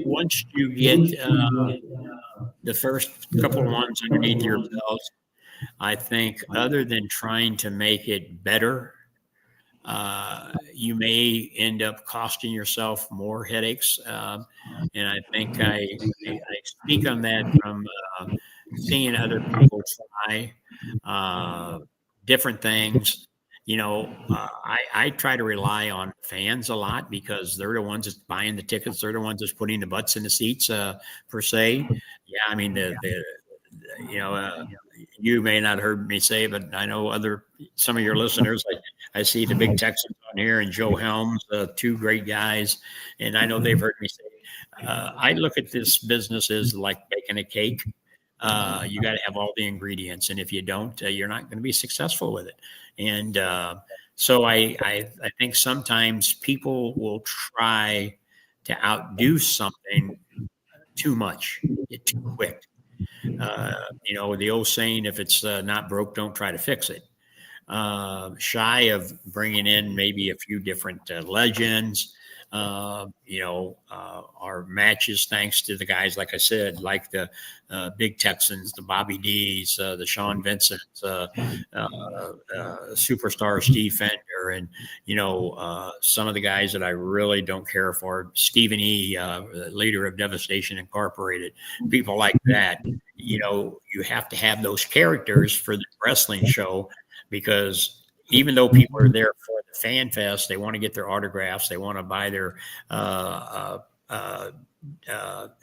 once you get the first couple of ones underneath your belt, I think other than trying to make it better, you may end up costing yourself more headaches. And I think I speak on that from seeing other people try different things. I try to rely on fans a lot, because they're the ones that's buying the tickets. They're the ones that's putting the butts in the seats, per se. Yeah, I mean, you may not have heard me say, but I know some of your listeners. I see the big Texans on here and Joe Helms, two great guys, and I know they've heard me say, I look at this business as like baking a cake. You got to have all the ingredients, and if you don't, you're not going to be successful with it. And so I think sometimes people will try to outdo something too much, too quick. The old saying, if it's not broke, don't try to fix it. Shy of bringing in maybe a few different legends. Our matches, thanks to the guys, like I said, like the Big Texans, the Bobby D's, the Sean Vincents, superstar Steve Fender, and some of the guys that I really don't care for, Stephen E., leader of Devastation Incorporated, people like that. You have to have those characters for the wrestling show, because even though people are there for the fan fest, they want to get their autographs, they want to buy their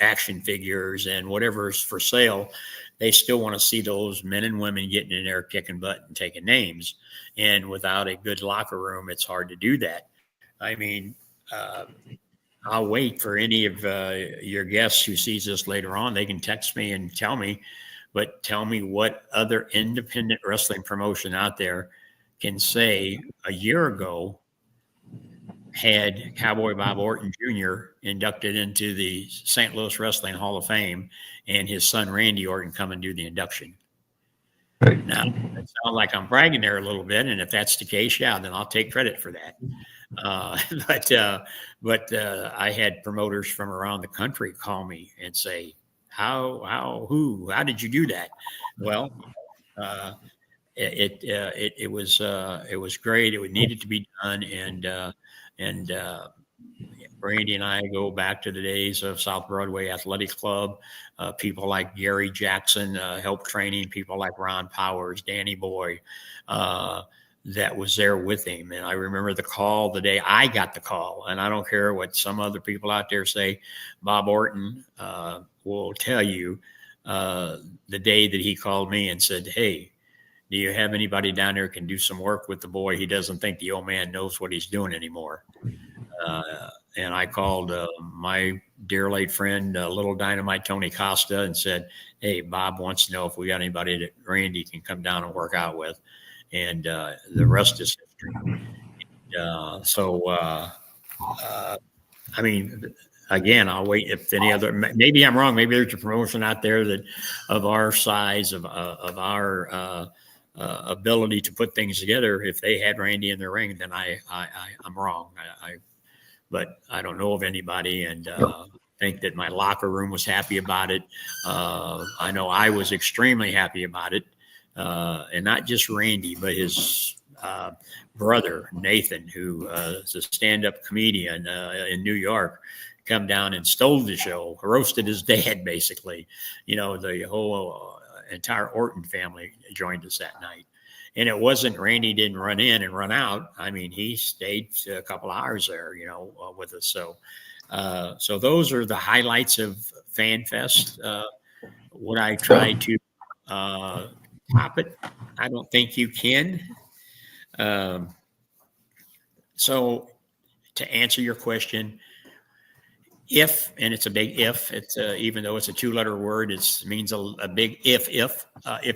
action figures and whatever's for sale. They still want to see those men and women getting in there, kicking butt and taking names. And without a good locker room, it's hard to do that. I mean, I'll wait for any of your guests who sees this later on. They can text me and tell me what other independent wrestling promotion out there can say a year ago had Cowboy Bob Orton Jr. inducted into the St. Louis Wrestling Hall of Fame, and his son Randy Orton come and do the induction. Right. Now, it sounds like I'm bragging there a little bit, and if that's the case, yeah, then I'll take credit for that. But I had promoters from around the country call me and say, how did you do that? Well, it was great. It needed to be done, and Brandy and I go back to the days of South Broadway Athletic Club. People like Gary Jackson helped training, people like Ron Powers, Danny Boy, that was there with him. And I remember the call the day I got the call, and I don't care what some other people out there say. Bob Orton will tell you the day that he called me and said, "Hey, do you have anybody down there who can do some work with the boy? He doesn't think the old man knows what he's doing anymore. And I called my dear late friend, Little Dynamite Tony Costa, and said, hey, Bob wants to know if we got anybody that Randy can come down and work out with. And the rest is history. I mean, again, I'll wait if any other, maybe I'm wrong. Maybe there's a promotion out there that of our size, of our ability to put things together. If they had Randy in their ring, then I'm wrong. But I don't know of anybody, and think that my locker room was happy about it. I know I was extremely happy about it, and not just Randy, but his brother Nathan, who is a stand-up comedian in New York, come down and stole the show, roasted his dad, basically. The whole entire Orton family joined us that night. And it wasn't Randy didn't run in and run out. I mean, he stayed a couple hours there, with us. So those are the highlights of FanFest. Would I try to top it? I don't think you can. So to answer your question, if, and it's a big if, it's even though it's a 2-letter word, it means a big if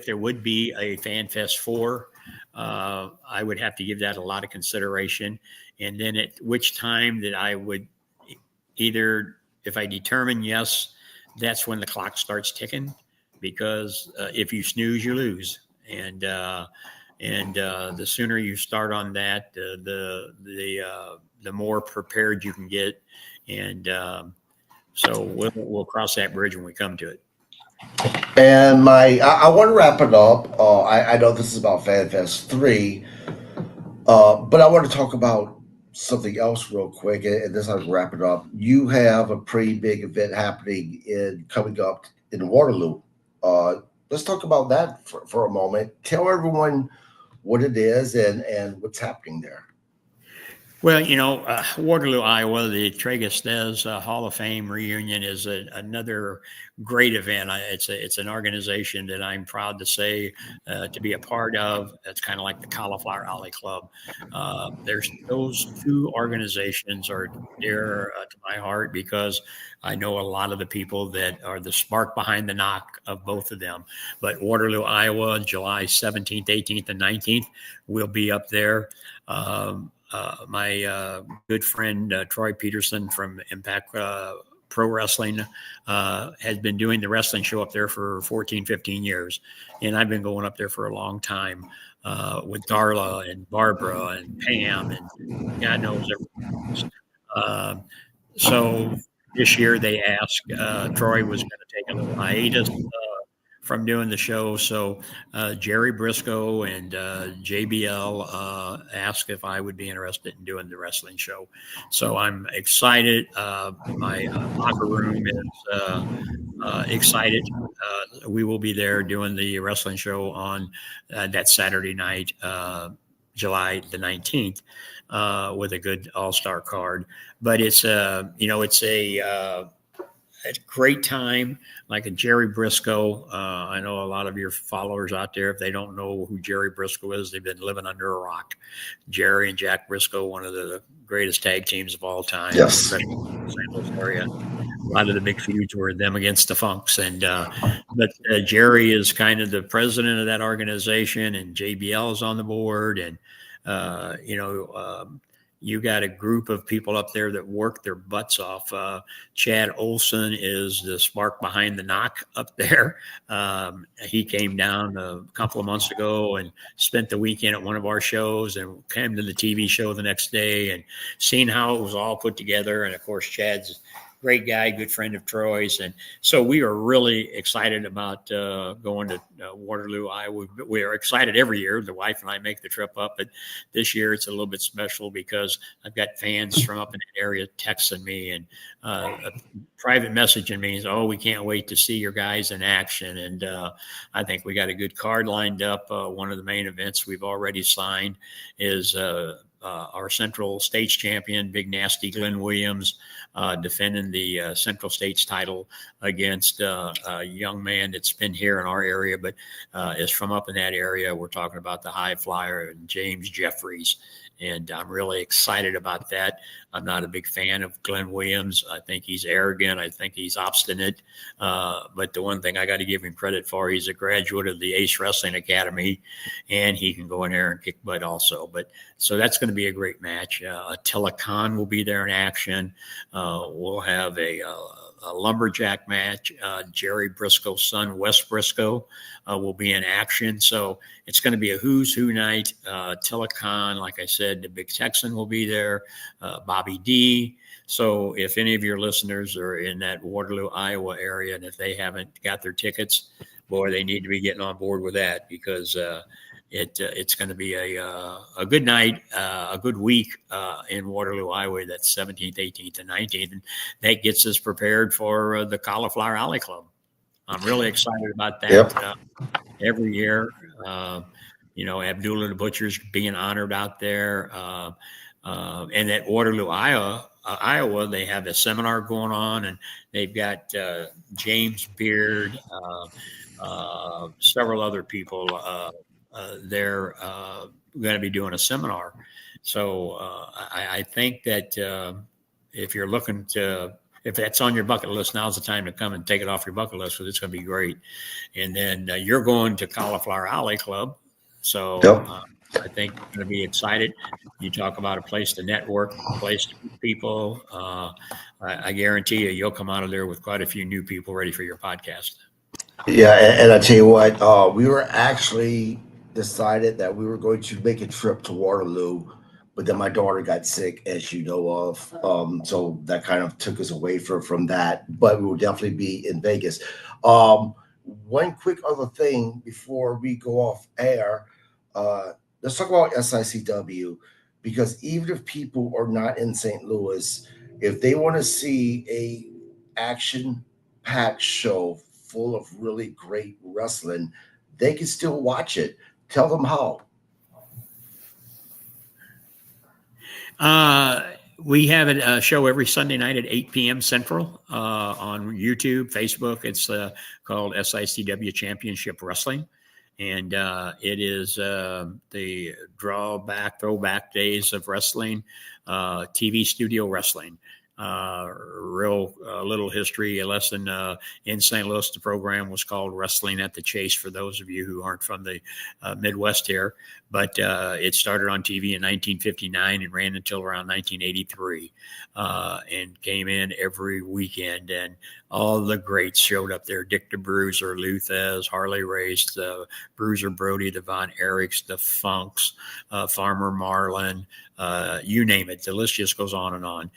there would be a FanFest 4, I would have to give that a lot of consideration. And then at which time that I would either, if I determine yes, that's when the clock starts ticking, because if you snooze, you lose. And the sooner you start on that, the more prepared you can get. And so we'll cross that bridge when we come to it. And I want to wrap it up. I know this is about FanFest 3, but I want to talk about something else real quick, and this I'll wrap it up. You have a pretty big event happening coming up in Waterloo. Let's talk about that for a moment. Tell everyone what it is and what's happening there. Well, Waterloo, Iowa, the Tragus Hall of Fame reunion is another great event. It's an organization that I'm proud to say to be a part of. It's kind of like the Cauliflower Alley Club. There's those two organizations are dear to my heart, because I know a lot of the people that are the spark behind the knock of both of them. But Waterloo, Iowa, July 17th, 18th, and 19th, we'll be up there. My good friend Troy Peterson from Impact Pro Wrestling has been doing the wrestling show up there for 14, 15 years. And I've been going up there for a long time with Darla and Barbara and Pam and God knows everyone. So this year they asked, Troy was going to take a little hiatus from doing the show. So Jerry Briscoe and JBL asked if I would be interested in doing the wrestling show. So I'm excited. My locker room is excited. We will be there doing the wrestling show on that Saturday night, July the 19th, with a good all-star card. But it's a great time, like a Jerry Briscoe. I know a lot of your followers out there, if they don't know who Jerry Briscoe is, they've been living under a rock. Jerry and Jack Briscoe, one of the greatest tag teams of all time. Yes. Especially in the St. Louis area. A lot of the big feuds were them against the Funks. But Jerry is kind of the president of that organization, and JBL is on the board. And, you got a group of people up there that work their butts off. Chad Olson is the spark behind the knock up there. He came down a couple of months ago and spent the weekend at one of our shows and came to the TV show the next day and seen how it was all put together. And of course, Chad's great guy, good friend of Troy's. And so we are really excited about going to Waterloo, Iowa. We are excited every year. The wife and I make the trip up, but this year it's a little bit special because I've got fans from up in the area texting me and a private messaging me. Oh, we can't wait to see your guys in action. And I think we got a good card lined up. One of the main events we've already signed is our Central States champion, Big Nasty Glenn Williams, defending the Central States title against a young man that's been here in our area, but is from up in that area. We're talking about the high flyer, James Jeffries. And I'm really excited about that. I'm not a big fan of Glenn Williams. I think he's arrogant. I think he's obstinate. But the one thing I got to give him credit for, he's a graduate of the Ace Wrestling Academy, and he can go in there and kick butt also. But so that's going to be a great match. Attila Khan will be there in action. We'll have a lumberjack match. Jerry Briscoe's son, Wes Briscoe, will be in action. So it's going to be a who's who night. Attila Khan, like I said, the Big Texan will be there. Bobby D. So if any of your listeners are in that Waterloo, Iowa area, and if they haven't got their tickets, boy, they need to be getting on board with that, because it's going to be a good night, a good week in Waterloo, Iowa. That's 17th, 18th, and 19th. And that gets us prepared for the Cauliflower Alley Club. I'm really excited about that. Yep. Every year, Abdullah the Butcher's being honored out there. And at Waterloo, Iowa, they have a seminar going on, and they've got James Beard, several other people they're going to be doing a seminar. So I think that if that's on your bucket list, now's the time to come and take it off your bucket list, because it's going to be great. And then you're going to Cauliflower Alley Club. So I think you're going to be excited. You talk about a place to network, a place to meet people. I guarantee you'll come out of there with quite a few new people ready for your podcast. Yeah, and I tell you what, we were actually decided that we were going to make a trip to Waterloo, but then my daughter got sick, as you know of. So that kind of took us away from that. But we will definitely be in Vegas. One quick other thing before we go off air. Let's talk about SICW, because even if people are not in St. Louis, if they want to see a action-packed show full of really great wrestling, they can still watch it. Tell them how. We have a show every Sunday night at 8 p.m. Central on YouTube, Facebook. It's called SICW Championship Wrestling. And it is the throwback days of wrestling, TV studio wrestling. Real little history lesson in St. Louis. The program was called Wrestling at the Chase, for those of you who aren't from the Midwest here. But it started on TV in 1959 and ran until around 1983, and came in every weekend. And all the greats showed up there: Dick the Bruiser, Lou Thez, Harley Race, the Bruiser Brody, the Von Erichs, the Funks, Farmer Marlin, you name it. The list just goes on and on.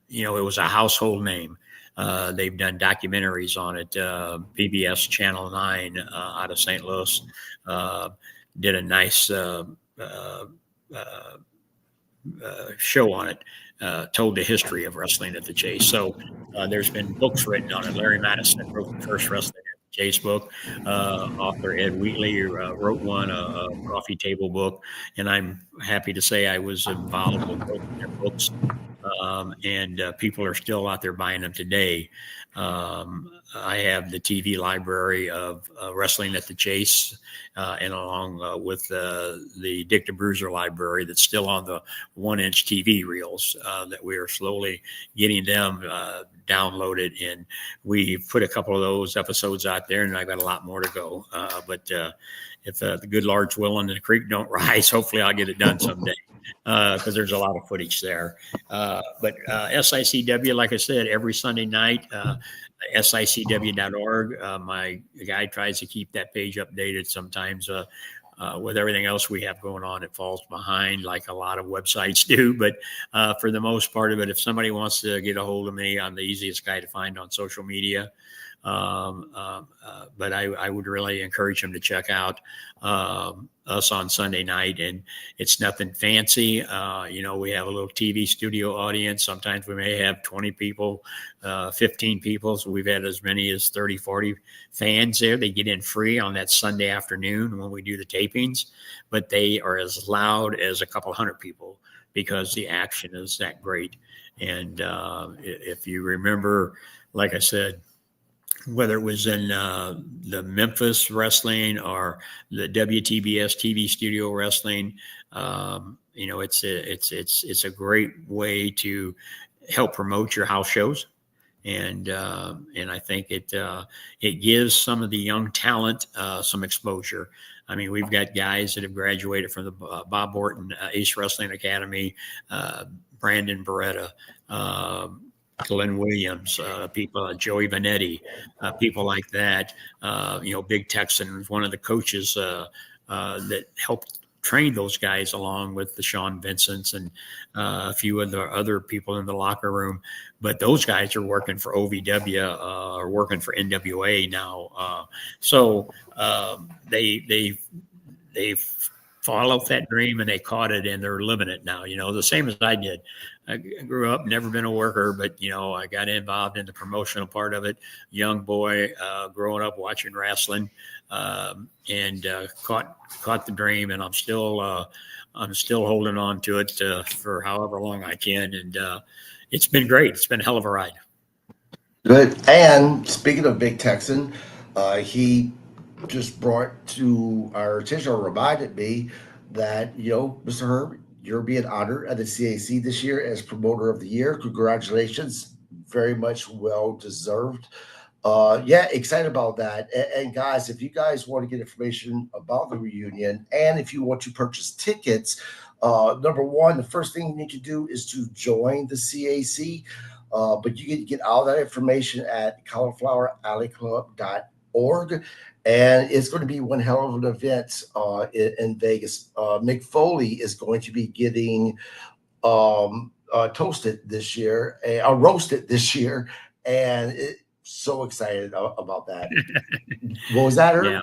It was a household name. They've done documentaries on it. PBS Channel 9 out of St. Louis did a nice show on it. Told the history of Wrestling at the Chase. So there's been books written on it. Larry Madison wrote the first Wrestling at the Chase book. Author Ed Wheatley wrote one, a coffee table book. And I'm happy to say I was involved with both of their books. And people are still out there buying them today. I have the TV library of Wrestling at the Chase, and along with the Dick the Bruiser library that's still on the 1-inch TV reels that we are slowly getting them downloaded. And we've put a couple of those episodes out there, and I've got a lot more to go. But if the good Lord's willing and the creek don't rise, hopefully I'll get it done someday. Because there's a lot of footage there. But SICW, like I said, every Sunday night, SICW.org. My guy tries to keep that page updated. Sometimes with everything else we have going on, it falls behind like a lot of websites do. But for the most part of it, if somebody wants to get a hold of me, I'm the easiest guy to find on social media. But I would really encourage them to check out us on Sunday night. And it's nothing fancy. We have a little TV studio audience. Sometimes we may have 20 people, 15 people. So we've had as many as 30, 40 fans there. They get in free on that Sunday afternoon when we do the tapings, but they are as loud as a couple hundred people because the action is that great. And if you remember, like I said, whether it was in the Memphis wrestling or the WTBS TV studio wrestling, it's a great way to help promote your house shows, and I think it gives some of the young talent some exposure. I mean, we've got guys that have graduated from the Bob Orton Ace Wrestling Academy, Brandon Beretta, Glenn Williams, people, Joey Vanetti, people like that. Big Texan was one of the coaches that helped train those guys, along with the Sean Vincents and a few of the other people in the locker room. But those guys are working for OVW or working for NWA now. So they followed that dream and they caught it, and they're living it now. The same as I did. I grew up, never been a worker, but I got involved in the promotional part of it. Young boy, growing up watching wrestling, and caught the dream, and I'm still holding on to it for however long I can, and it's been great. It's been a hell of a ride. Good. And speaking of Big Texan, he just brought to our attention, or reminded me that Mr. Herb, you're being honored at the CAC this year as Promoter of the Year. Congratulations. Very much well deserved. Excited about that. And guys, if you guys want to get information about the reunion, and if you want to purchase tickets, number one, the first thing you need to do is to join the CAC. But you can get all that information at caulifloweralleyclub.org. And it's going to be one hell of an event in Vegas. Mick Foley is going to be getting toasted this year, roasted this year, and so excited about that. What was that, Herb? Yeah.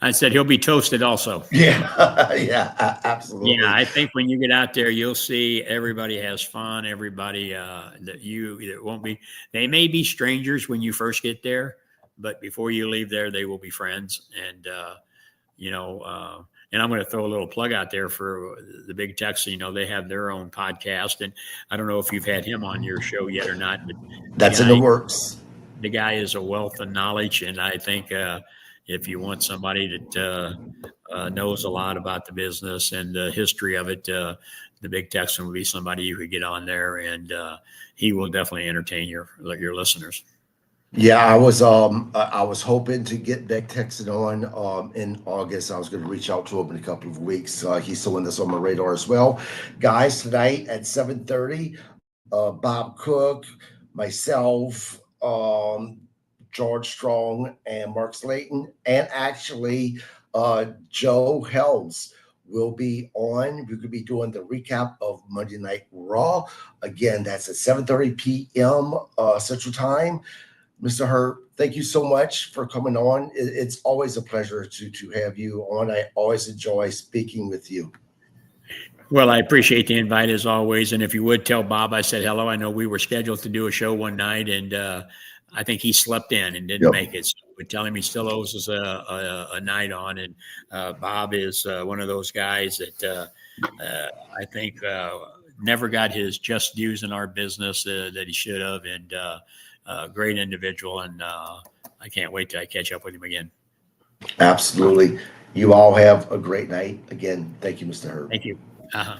I said he'll be toasted also. Yeah, yeah, absolutely. Yeah, I think when you get out there, you'll see everybody has fun. Everybody it won't be. They may be strangers when you first get there, but before you leave there, they will be friends. And and I'm going to throw a little plug out there for the Big Texan. They have their own podcast, and I don't know if you've had him on your show yet or not. But that's in the works. The guy is a wealth of knowledge, and I think if you want somebody that knows a lot about the business and the history of it, the Big Texan would be somebody you could get on there, and he will definitely entertain your listeners. Yeah, I was hoping to get Big Texan on in August. I was going to reach out to him in a couple of weeks. He's still in this on my radar as well. Guys, tonight at 7:30, Bob Cook, myself, George Strong, and Mark Slayton, and actually Joe Helms will be on. We could be doing the recap of Monday Night Raw. Again, that's at 7:30 p.m. Central Time. Mr. Herb, thank you so much for coming on. It's always a pleasure to have you on. I always enjoy speaking with you. Well, I appreciate the invite as always. And if you would tell Bob I said hello. I know we were scheduled to do a show one night, and I think he slept in and didn't make it. So we tell him he still owes us a night on. And Bob is one of those guys that I think never got his just dues in our business that he should have. And great individual. And I can't wait till I catch up with him again. Absolutely. You all have a great night. Again, thank you, Mr. Herb. Thank you. Uh-huh.